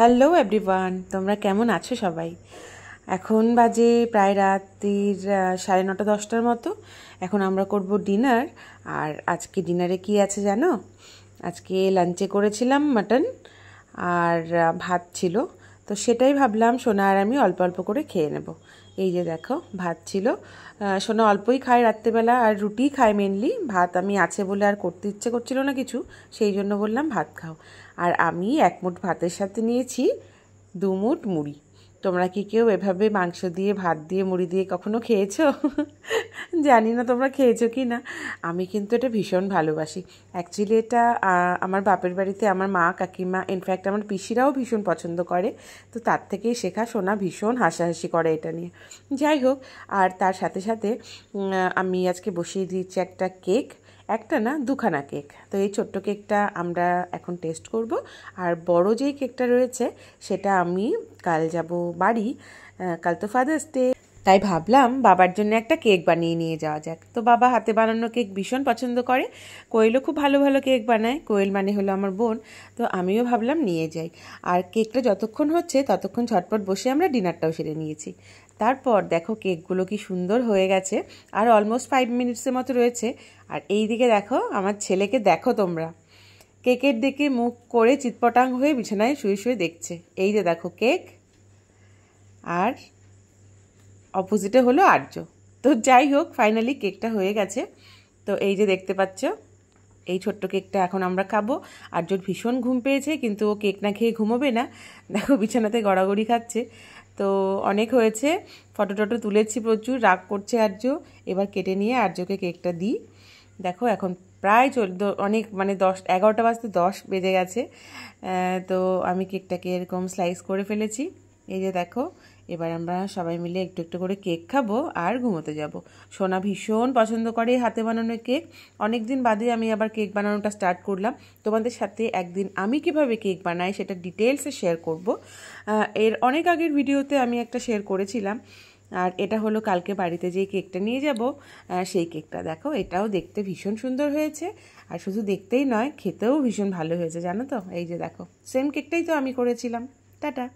Hello everyone, তোমরা কেমন আছো সবাই? এখন বাজে প্রায় রাত্রির 9:30-10টার মতো। এখন আমরা করব ডিনার। আর আজকে ডিনারে কি আছে জানো? আজকে লাঞ্চে করেছিলাম মাটন আর ভাত ছিল। তো সেটাই ভাবলাম সোনা আর আমি অল্প অল্প করে খেয়ে নেব। এই যে দেখো, ভাত ছিল। সোনা অল্পই খায় রাত্রেবেলা, আর রুটিই খায় মেনলি। ভাত আমি আছে বলে আর করতে ইচ্ছে করছিল না কিছু, সেই জন্য বললাম ভাত খাও। আর আমি এক মুঠ ভাতের সাথে নিয়েছি 2 মুঠ মুড়ি। তোমরা কি কেউ এভাবে মাংস দিয়ে, ভাত দিয়ে, মুড়ি দিয়ে কখনো খেয়েছো? জানি না তোমরা খেয়েছো কি না। আমি কিন্তু এটা ভীষণ ভালোবাসি। অ্যাকচুয়ালি এটা আমার বাপের বাড়িতে আমার মা, কাকিমা, ইনফ্যাক্ট আমার পিসিরাও ভীষণ পছন্দ করে। তো তার থেকেই শেখা। সোনা ভীষণ হাসাহাসি করে এটা নিয়ে। যাই হোক, আর তার সাথে সাথে আমি আজকে বসিয়ে দিয়েছি একটা কেক। একটা না, 2খানা কেক। তো এই ছোট্ট কেকটা আমরা এখন টেস্ট করব। আর বড় যেই কেকটা রয়েছে সেটা আমি কাল যাব বাড়ি। কাল তো ফাদার্স ডে, তাই ভাবলাম বাবার জন্য একটা কেক বানিয়ে নিয়ে যাওয়া যাক। তো বাবা হাতে বানানো কেক ভীষণ পছন্দ করে। কোয়েলও খুব ভালো ভালো কেক বানায়। কোয়েল মানে হলো আমার বোন। তো আমিও ভাবলাম নিয়ে যাই। আর কেকটা যতক্ষণ হচ্ছে ততক্ষণ ঝটপট বসে আমরা ডিনারটাও সেরে নিয়েছি। তারপর দেখো কেকগুলো কি সুন্দর হয়ে গেছে। আর অলমোস্ট 5 মিনিটসের মতো রয়েছে। আর এই দিকে দেখো আমার ছেলেকে, দেখো তোমরা, কেকের দিকে মুখ করে চিৎপটাং হয়ে বিছানায় শুয়ে শুয়ে দেখছে। এই যে দেখো কেক, আর অপোজিটে হলো আর্য। তো যাই হোক, ফাইনালি কেকটা হয়ে গেছে। তো এই যে দেখতে পাচ্ছ, এই ছোট্ট কেকটা এখন আমরা খাবো। আর্যর ভীষণ ঘুম পেয়েছে, কিন্তু ও কেক না খেয়ে ঘুমোবে না। দেখো বিছানাতে গড়াগড়ি খাচ্ছে। তো অনেক হয়েছে, ফটো টটো তুলেছি প্রচুর, রাগ করছে আর্য। এবার কেটে নিয়ে আর্যকে কেকটা দিই। দেখো এখন প্রায় অনেক মানে 11টা বাজতে 10 বেজে গেছে। তো আমি কেকটাকে এরকম স্লাইস করে ফেলেছি। এই যে দেখো, এবার আমরা সবাই মিলে একটু একটু করে কেক খাবো আর ঘুমোতে যাব। সোনা ভীষণ পছন্দ করে হাতে বানানো কেক। অনেক দিন বাদে আমি আবার কেক বানানোটা স্টার্ট করলাম। তোমাদের সাথে একদিন আমি কিভাবে কেক বানাই সেটা ডিটেলসে শেয়ার করব। এর অনেক আগের ভিডিওতে আমি একটা শেয়ার করেছিলাম। আর এটা হলো কালকে বাড়িতে যে কেকটা নিয়ে যাব, সেই কেকটা। দেখো এটাও দেখতে ভীষণ সুন্দর হয়েছে। আর শুধু দেখতেই নয়, খেতেও ভীষণ ভালো হয়েছে জানো তো। এই যে দেখো, সেম কেকটাই তো আমি করেছিলাম। টাটা।